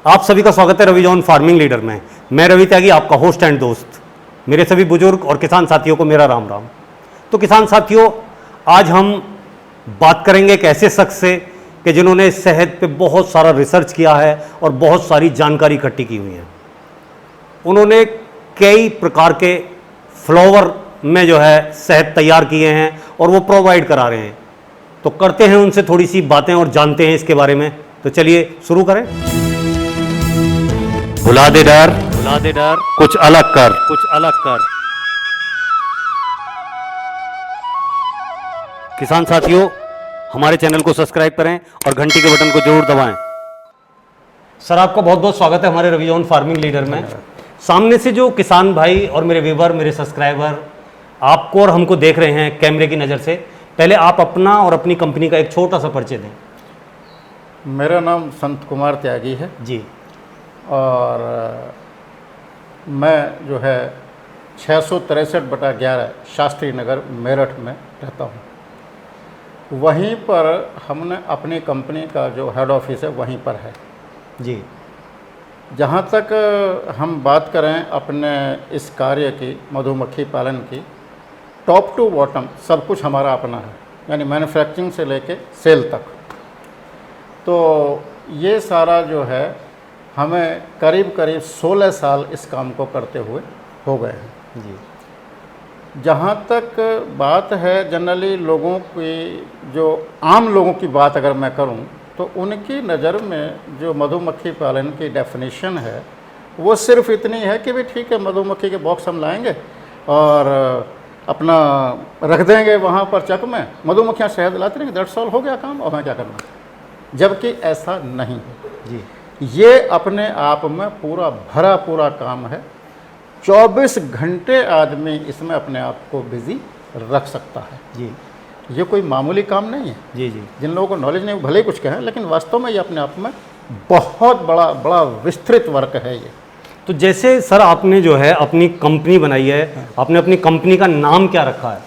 आप सभी का स्वागत है रवि जॉन फार्मिंग लीडर में। मैं रवि त्यागी, आपका होस्ट एंड दोस्त। मेरे सभी बुजुर्ग और किसान साथियों को मेरा राम राम। तो किसान साथियों, आज हम बात करेंगे एक ऐसे शख्स से कि जिन्होंने शहद पे बहुत सारा रिसर्च किया है और बहुत सारी जानकारी इकट्ठी की हुई है। उन्होंने कई प्रकार के फ्लावर में जो है शहद तैयार किए हैं और वो प्रोवाइड करा रहे हैं। तो करते हैं उनसे थोड़ी सी बातें और जानते हैं इसके बारे में। तो चलिए शुरू करें। भुला दे डर कुछ अलग कर। किसान साथियों, हमारे चैनल को सब्सक्राइब करें और घंटी के बटन को जरूर दबाएं। सर, आपका बहुत बहुत स्वागत है हमारे रवि जॉन फार्मिंग लीडर में। सामने से जो किसान भाई और मेरे व्यूअर, मेरे सब्सक्राइबर आपको और हमको देख रहे हैं कैमरे की नज़र से, पहले आप अपना और अपनी कंपनी का एक छोटा सा परिचय दें। मेरा नाम संत कुमार त्यागी है जी। और मैं जो है 663/11 शास्त्री नगर मेरठ में रहता हूँ। वहीं पर हमने अपनी कंपनी का जो हेड ऑफिस है वहीं पर है जी। जहाँ तक हम बात करें अपने इस कार्य की, मधुमक्खी पालन की, टॉप टू बॉटम सब कुछ हमारा अपना है, यानी मैन्युफैक्चरिंग से लेके सेल तक। तो ये सारा जो है हमें करीब करीब 16 साल इस काम को करते हुए हो गए हैं जी। जहाँ तक बात है जनरली लोगों की, जो आम लोगों की बात अगर मैं करूँ तो उनकी नज़र में जो मधुमक्खी पालन की डेफिनेशन है वो सिर्फ इतनी है कि भाई ठीक है, मधुमक्खी के बॉक्स हम लाएंगे और अपना रख देंगे वहाँ पर चक में, मधुमक्खियाँ शहद लाती रहेंगी, दैट्स ऑल, हो गया काम, और मैं क्या करना। जबकि ऐसा नहीं है जी। ये अपने आप में पूरा काम है। 24 घंटे आदमी इसमें अपने आप को बिजी रख सकता है जी। ये कोई मामूली काम नहीं है। जी जी। जिन लोगों को नॉलेज नहीं, वो भले ही कुछ कहें, लेकिन वास्तव में ये अपने आप में बहुत बड़ा विस्तृत वर्क है ये। तो जैसे सर आपने जो है अपनी कंपनी बनाई है, आपने अपनी कंपनी का नाम क्या रखा है?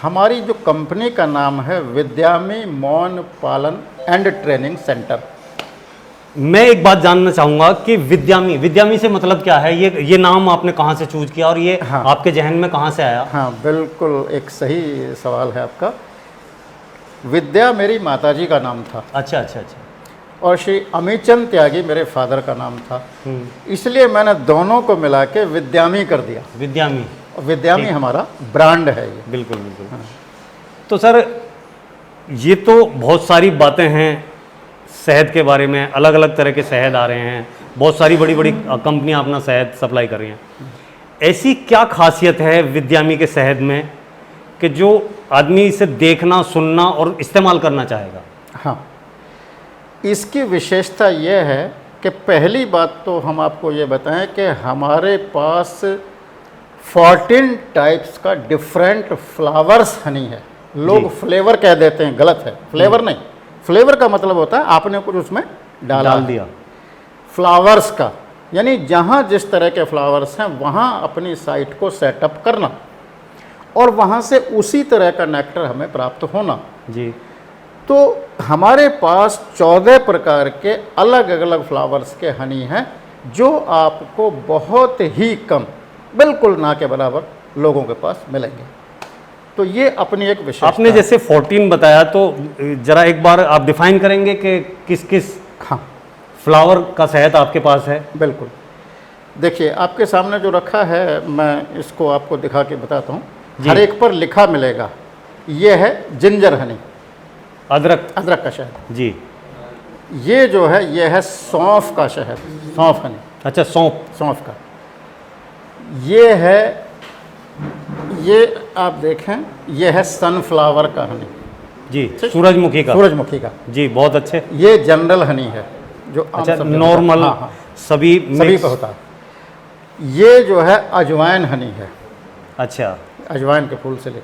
हमारी जो कंपनी का नाम है विद्यामी मौन पालन एंड ट्रेनिंग सेंटर। मैं एक बात जानना चाहूँगा कि विद्यामी से मतलब क्या है? ये नाम आपने कहाँ से चूज किया और ये हाँ, आपके जहन में कहाँ से आया? हाँ, बिल्कुल एक सही सवाल है आपका। विद्या मेरी माताजी का नाम था। अच्छा अच्छा अच्छा। और श्री अमीचंद त्यागी मेरे फादर का नाम था। इसलिए मैंने दोनों को मिला के विद्यामी कर दिया। विद्यामी हमारा ब्रांड है ये। बिल्कुल बिल्कुल। हाँ। तो सर, ये तो बहुत सारी बातें हैं शहद के बारे में, अलग अलग तरह के शहद आ रहे हैं, बहुत सारी बड़ी बड़ी कंपनियां अपना शहद सप्लाई कर रही हैं। ऐसी क्या खासियत है विद्यामी के शहद में कि जो आदमी इसे देखना, सुनना और इस्तेमाल करना चाहेगा? हाँ, इसकी विशेषता यह है कि पहली बात तो हम आपको ये बताएं कि हमारे पास 14 टाइप्स का डिफरेंट फ्लावर्स हनी है। लोग फ्लेवर कह देते हैं, गलत है। फ्लेवर नहीं, फ्लेवर का मतलब होता है आपने कुछ उसमें डाल दिया। फ्लावर्स का यानी जहाँ जिस तरह के फ्लावर्स हैं वहाँ अपनी साइट को सेटअप करना और वहाँ से उसी तरह का नेक्टर हमें प्राप्त होना जी। तो हमारे पास 14 प्रकार के अलग अलग फ्लावर्स के हनी हैं जो आपको बहुत ही कम, बिल्कुल ना के बराबर लोगों के पास मिलेंगे। तो ये अपनी एक विशेषता। आपने जैसे 14 बताया, तो जरा एक बार आप डिफाइन करेंगे कि किस किस फ्लावर का शहद आपके पास है? बिल्कुल। देखिए, आपके सामने जो रखा है मैं इसको आपको दिखा के बताता हूँ। हर एक पर लिखा मिलेगा, ये है जिंजर हनी, अदरक का शहद जी। ये जो है ये है सौंफ का शहद, सौंफ हनी। अच्छा, सौंफ का। ये है, ये आप देखें, ये है सनफ्लावर का हनी जी, सूरजमुखी का जी। बहुत अच्छे। ये जनरल हनी है जो अच्छा नॉर्मल। हाँ, सभी पे होता है। ये जो है अजवाइन हनी है। अच्छा, अजवाइन के फूल से ले।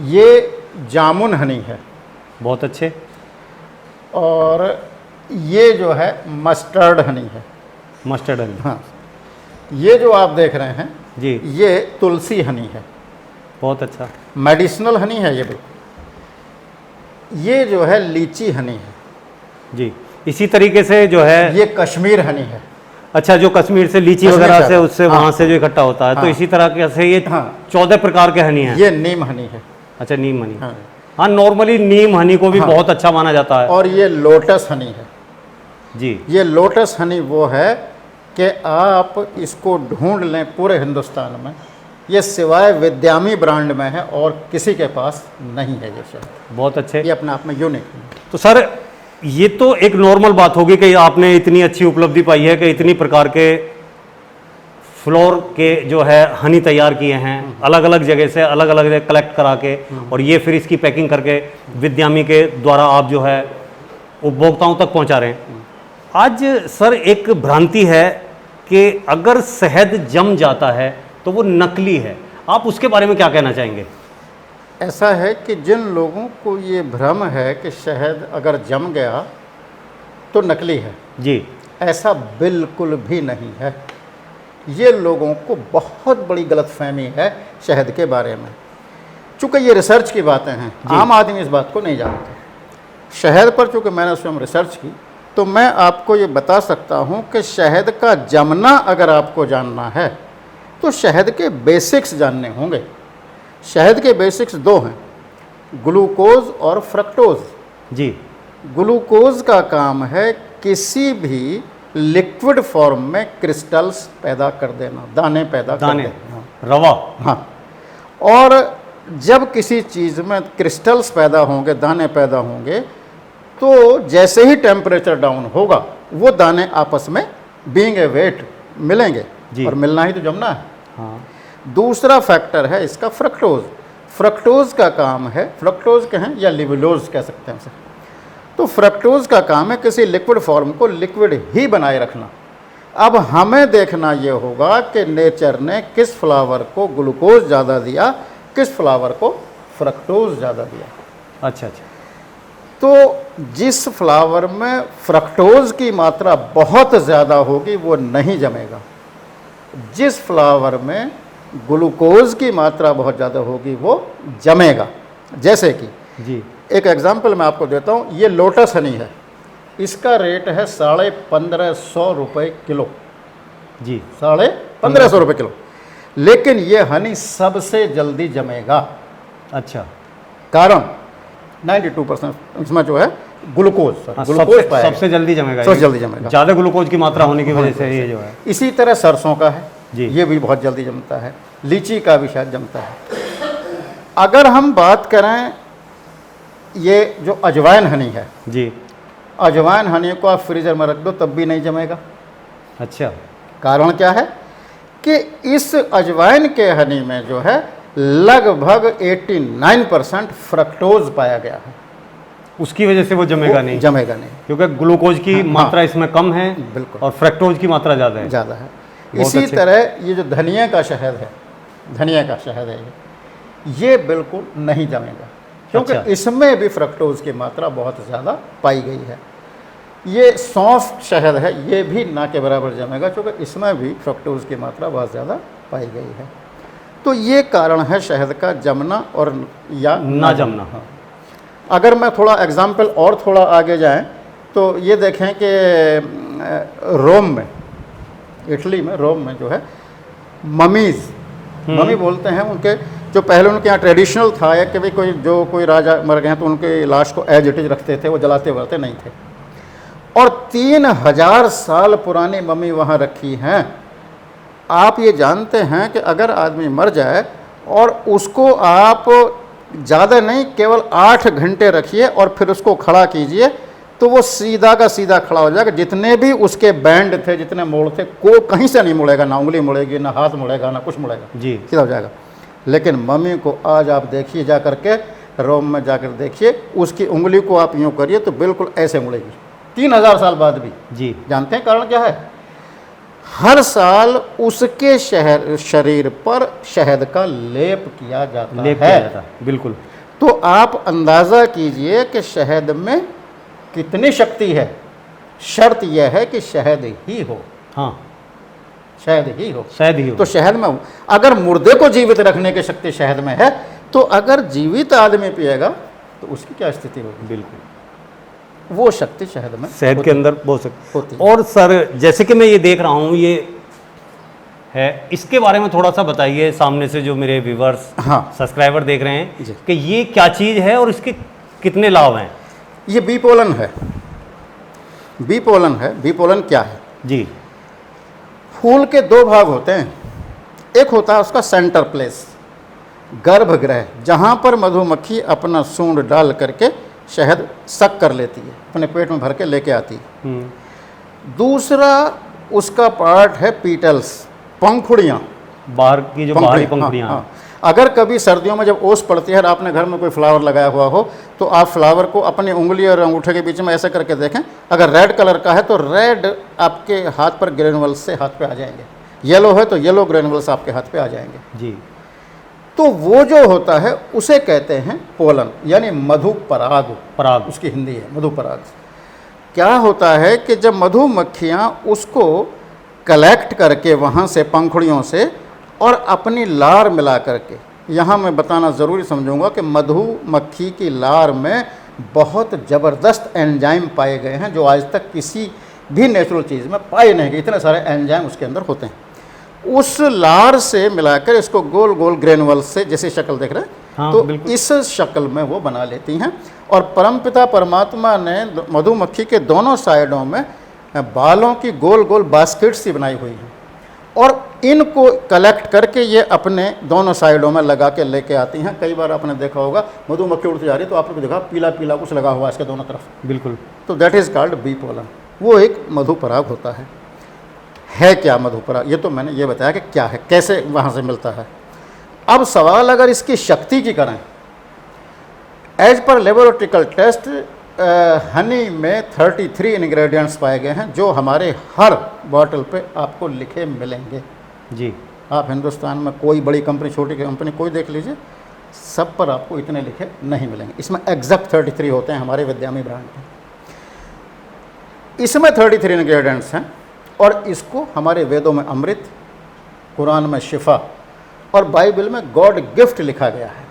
ये जामुन हनी है। बहुत अच्छे। और ये जो है मस्टर्ड हनी है। मस्टर्ड हनी, हाँ। ये जो आप देख रहे हैं जी, ये तुलसी हनी है। बहुत अच्छा। मेडिसिनल हनी है ये बिल्कुल। ये जो है लीची हनी है जी। इसी तरीके से जो है, ये कश्मीर हनी है। अच्छा, जो कश्मीर से लीची कश्मीर वगैरह से, से उससे हाँ, वहाँ से जो इकट्ठा होता है, तो हाँ, इसी तरह के से ये हाँ, 14 प्रकार के हनी हैं। ये नीम हनी है। अच्छा, नीम हनी। हाँ, हाँ, नॉर्मली नीम हनी को भी हाँ, बहुत अच्छा माना जाता है। और ये लोटस हनी है। जी, ये लोटस हनी वो है कि आप इसको ढूंढ लें पूरे हिंदुस्तान में, ये सिवाय विद्यामी ब्रांड में है और किसी के पास नहीं है ये शहद। बहुत अच्छे। ये अपने आप में यूनिक है। तो सर, ये तो एक नॉर्मल बात होगी कि आपने इतनी अच्छी उपलब्धि पाई है कि इतनी प्रकार के फ्लोर के जो है हनी तैयार किए हैं, अलग अलग जगह से, अलग अलग जगह कलेक्ट करा के, और ये फिर इसकी पैकिंग करके विद्यामी के द्वारा आप जो है उपभोक्ताओं तक पहुंचा रहे हैं। आज सर एक भ्रांति है कि अगर शहद जम जाता है तो वो नकली है, आप उसके बारे में क्या कहना चाहेंगे? ऐसा है कि जिन लोगों को ये भ्रम है कि शहद अगर जम गया तो नकली है, जी, ऐसा बिल्कुल भी नहीं है। ये लोगों को बहुत बड़ी गलतफहमी है शहद के बारे में। चूँकि ये रिसर्च की बातें हैं, आम आदमी इस बात को नहीं जानते। शहद पर चूँकि मैंने स्वयं रिसर्च की, तो मैं आपको ये बता सकता हूँ कि शहद का जमना अगर आपको जानना है तो शहद के बेसिक्स जानने होंगे। शहद के बेसिक्स दो हैं, ग्लूकोज और फ्रक्टोज। जी, ग्लूकोज का काम है किसी भी लिक्विड फॉर्म में क्रिस्टल्स पैदा कर देना, दाने पैदा कर देना, रवा। हाँ, और जब किसी चीज़ में क्रिस्टल्स पैदा होंगे, दाने पैदा होंगे, तो जैसे ही टेम्परेचर डाउन होगा वो दाने आपस में बीइंग ए वेट मिलेंगे, और मिलना ही तो जमना है। हाँ, दूसरा फैक्टर है इसका फ्रक्टोज। फ्रक्टोज का काम है, फ्रक्टोज कहें या लिवुलोज कह सकते हैं उसे, तो फ्रक्टोज का काम है किसी लिक्विड फॉर्म को लिक्विड ही बनाए रखना। अब हमें देखना ये होगा कि नेचर ने किस फ्लावर को ग्लूकोज ज़्यादा दिया, किस फ्लावर को फ्रक्टोज ज़्यादा दिया। अच्छा अच्छा। तो जिस फ्लावर में फ्रक्टोज की मात्रा बहुत ज़्यादा होगी वो नहीं जमेगा, जिस फ्लावर में ग्लूकोज की मात्रा बहुत ज़्यादा होगी वो जमेगा। जैसे कि जी, एक एग्जाम्पल मैं आपको देता हूँ, ये लोटस हनी है, इसका रेट है 1550 रुपये किलो। जी, 1550 रुपये किलो, लेकिन ये हनी सबसे जल्दी जमेगा। अच्छा, कारण 92% इसमें जो है ग्लूकोज, हाँ, ग्लूकोज पाया सबसे जल्दी जमेगा, सबसे जल्दी जमेगा, ज़्यादा ग्लूकोज की मात्रा होने की वजह से ये जो है। इसी तरह सरसों का है जी, ये भी बहुत जल्दी जमता है, लीची का भी शायद जमता है। अगर हम बात करें ये जो अजवाइन हनी है, जी, अजवाइन हनी को आप फ्रीजर में रख दो तब भी नहीं जमेगा। अच्छा, कारण क्या है कि इस अजवाइन के हनी में जो है लगभग 89% फ्रक्टोज पाया गया है, उसकी वजह से वो जमेगा नहीं, जमेगा नहीं, क्योंकि ग्लूकोज की मात्रा इसमें कम है, बिल्कुल, और फ्रक्टोज की मात्रा ज़्यादा है। ज़्यादा है। बहुत इसी अच्छे। तरह ये जो धनिया का शहद है, धनिया का शहद है ये बिल्कुल नहीं जमेगा, क्योंकि अच्छा। इसमें भी फ्रक्टोज की मात्रा बहुत ज़्यादा पाई गई है। ये सौंफ शहद है, ये भी ना के बराबर जमेगा, क्योंकि इसमें भी फ्रक्टोज की मात्रा बहुत ज़्यादा पाई गई है। तो ये कारण है शहद का जमना और या ना जमना। हाँ। अगर मैं थोड़ा एग्जाम्पल और थोड़ा आगे जाएं तो ये देखें कि रोम में, इटली में, रोम में जो है ममीज़, मम्मी बोलते हैं उनके, जो पहले उनके यहाँ ट्रेडिशनल था है कि भाई कोई राजा मर गए हैं तो उनके लाश को एज इट इज रखते थे, वो जलाते वलाते नहीं थे, और 3000 साल पुरानी मम्मी वहाँ रखी हैं। आप ये जानते हैं कि अगर आदमी मर जाए और उसको आप ज़्यादा नहीं, केवल 8 घंटे रखिए और फिर उसको खड़ा कीजिए तो वो सीधा का सीधा खड़ा हो जाएगा। जितने भी उसके बैंड थे, जितने मोड़ थे, को कहीं से नहीं मुड़ेगा, ना उंगली मुड़ेगी, ना हाथ मुड़ेगा, ना कुछ मुड़ेगा, जी, सीधा हो जाएगा। लेकिन मम्मी को आज आप देखिए, जा करके रोम में जाकर देखिए, उसकी उंगली को आप यूँ करिए तो बिल्कुल ऐसे मुड़ेगी 3000 साल बाद भी। जी, जानते हैं कारण क्या है? हर साल उसके शरीर पर शहद का लेप किया जाता लेप है। किया जाता है, बिल्कुल। तो आप अंदाज़ा कीजिए कि शहद में कितनी शक्ति है। शर्त यह है कि शहद ही हो, हाँ, शहद ही हो, शायद ही हो। तो शहद में अगर मुर्दे को जीवित रखने की शक्ति शहद में है, तो अगर जीवित आदमी पिएगा तो उसकी क्या स्थिति होगी? बिल्कुल। वो शक्ति शहद में शहद के अंदर बहुत सकती होती है। और सर जैसे कि मैं ये देख रहा हूँ ये है, इसके बारे में थोड़ा सा बताइए सामने से जो मेरे व्यूवर्स हाँ सब्सक्राइबर देख रहे हैं जी। कि ये क्या चीज़ है और इसके कितने लाभ हैं। ये बी पोलन है। बी पोलन है। बी पोलन क्या है? जी फूल के दो भाग होते हैं। एक होता है उसका सेंटर प्लेस, गर्भगृह, जहाँ पर मधुमक्खी अपना सूंड डाल करके शहद सक कर लेती है, अपने पेट में भर के लेके आती है। दूसरा उसका पार्ट है पीटल्स, पंखुड़ियाँ, बाहर की जो बाहरी पंखुड़ियाँ हाँ। अगर कभी सर्दियों में जब ओस पड़ती है और आपने घर में कोई फ्लावर लगाया हुआ हो तो आप फ्लावर को अपनी उंगली और अंगूठे के बीच में ऐसे करके देखें, अगर रेड कलर का है तो रेड आपके हाथ पर ग्रेनुअल्स से हाथ पे आ जाएंगे, येलो है तो येलो ग्रेनुअल्स आपके हाथ पे आ जाएंगे। जी। तो वो जो होता है उसे कहते हैं पोलन, यानी मधु पराग। पराग उसकी हिंदी है मधु पराग। क्या होता है कि जब मधुमक्खियाँ उसको कलेक्ट करके वहाँ से पंखुड़ियों से और अपनी लार मिला करके, यहाँ मैं बताना ज़रूरी समझूंगा कि मधुमक्खी की लार में बहुत ज़बरदस्त एंजाइम पाए गए हैं जो आज तक किसी भी नेचुरल चीज़ में पाए नहीं गए। इतने सारे एंजाइम उसके अंदर होते हैं। उस लार से मिलाकर इसको गोल गोल ग्रेनुअल से, जैसे शक्ल देख रहे हैं, हाँ, तो बिल्कुल। इस शक्ल में वो बना लेती हैं। और परमपिता परमात्मा ने मधुमक्खी के दोनों साइडों में बालों की गोल गोल बास्केट सी बनाई हुई हैं और इनको कलेक्ट करके ये अपने दोनों साइडों में लगा के लेके आती हैं। कई बार आपने देखा होगा मधुमक्खी उड़ती जा रही है तो आपने देखा पीला पीला कुछ लगा हुआ है इसके दोनों तरफ, बिल्कुल। तो that is called bee pollen. वो एक मधुपराग होता है क्या मधुपराग? ये तो मैंने ये बताया कि क्या है, कैसे वहाँ से मिलता है। अब सवाल अगर इसकी शक्ति की करें, एज पर लेबोरेटरिकल टेस्ट हनी में 33 इंग्रेडिएंट्स पाए गए हैं जो हमारे हर बॉटल पे आपको लिखे मिलेंगे। जी। आप हिंदुस्तान में कोई बड़ी कंपनी छोटी कंपनी कोई देख लीजिए, सब पर आपको इतने लिखे नहीं मिलेंगे। इसमें एग्जैक्ट 33 होते हैं हमारे विद्यामी ब्रांड के। इसमें 33 इंग्रेडिएंट्स हैं और इसको हमारे वेदों में अमृत, कुरान में शिफा और बाइबल में गॉड गिफ्ट लिखा गया है।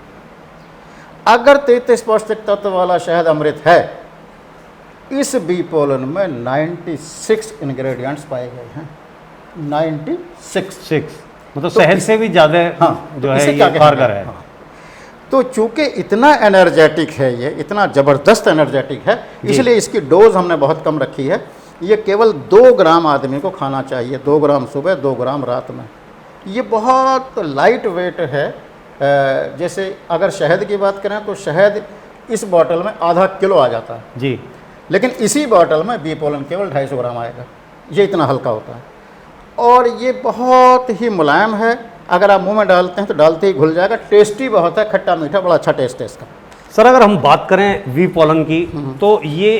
अगर 33 पौष्टिक तत्व वाला शहद अमृत है, इस बी पोलन में 96 इंग्रेडिएंट्स पाए गए हैं। 96 मतलब शहद से भी ज़्यादा जो है ये कारगर है। हाँ। तो चूंकि इतना एनर्जेटिक है, ये इतना ज़बरदस्त एनर्जेटिक है, इसलिए इसकी डोज हमने बहुत कम रखी है। ये केवल 2 ग्राम आदमी को खाना चाहिए, 2 ग्राम सुबह, 2 ग्राम रात में। ये बहुत लाइट वेट है। जैसे अगर शहद की बात करें तो शहद इस बॉटल में आधा किलो आ जाता है जी, लेकिन इसी बॉटल में बी पोलन केवल 250 ग्राम आएगा। ये इतना हल्का होता है और ये बहुत ही मुलायम है। अगर आप मुंह में डालते हैं तो डालते ही घुल जाएगा। टेस्टी बहुत है, खट्टा मीठा, बड़ा अच्छा टेस्ट है इसका। सर अगर हम बात करें वी पोलन की तो ये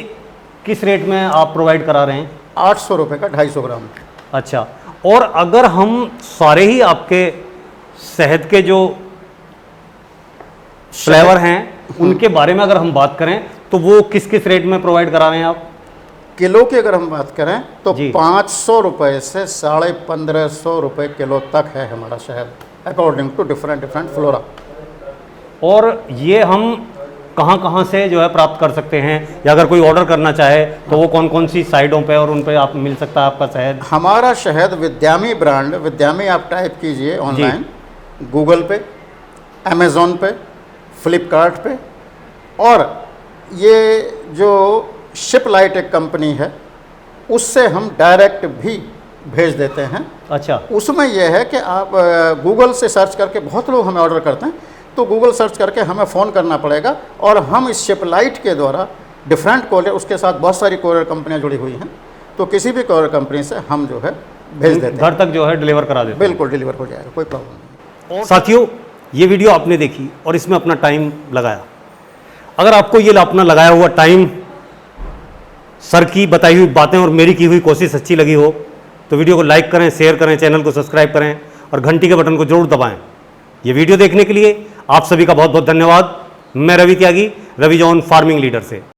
किस रेट में आप प्रोवाइड करा रहे हैं? 800 रुपये का 250 ग्राम। अच्छा, और अगर हम सारे ही आपके शहद के जो फ्लेवर हैं उनके बारे में अगर हम बात करें तो वो किस किस रेट में प्रोवाइड करा रहे हैं आप? किलो की अगर हम बात करें तो जी। 500 रुपये से 1550 रुपये किलो तक है हमारा शहद, अकॉर्डिंग टू डिफरेंट फ्लोरा। और ये हम कहाँ कहाँ से जो है प्राप्त कर सकते हैं, या अगर कोई ऑर्डर करना चाहे तो वो कौन कौन सी साइटों पे और उन पे आप मिल सकता है आपका शहद? हमारा शहद विद्यामी ब्रांड, विद्यामी आप टाइप कीजिए ऑनलाइन, गूगल पे, अमेज़ॉन पे, फ्लिपकार्ट पे, और ये जो शिपलाइट एक कंपनी है उससे हम डायरेक्ट भी भेज देते हैं। अच्छा। उसमें यह है कि आप गूगल से सर्च करके, बहुत लोग हमें ऑर्डर करते हैं तो गूगल सर्च करके हमें फ़ोन करना पड़ेगा और हम इस शिपलाइट के द्वारा डिफरेंट कोरियर, उसके साथ बहुत सारी कोरियर कंपनियां जुड़ी हुई हैं, तो किसी भी कोरियर कंपनी से हम जो है भेज देते हैं, घर तक जो है डिलीवर करा देते हैं। बिल्कुल डिलीवर हो जाएगा, कोई प्रॉब्लम नहीं। साथियों, ये वीडियो आपने देखी और इसमें अपना टाइम लगाया। अगर आपको ये अपना लगाया हुआ टाइम, सर की बताई हुई बातें और मेरी की हुई कोशिश अच्छी लगी हो तो वीडियो को लाइक करें, शेयर करें, चैनल को सब्सक्राइब करें और घंटी के बटन को जरूर दबाएं। ये वीडियो देखने के लिए आप सभी का बहुत बहुत धन्यवाद। मैं रवि त्यागी, रवि जॉन फार्मिंग लीडर से।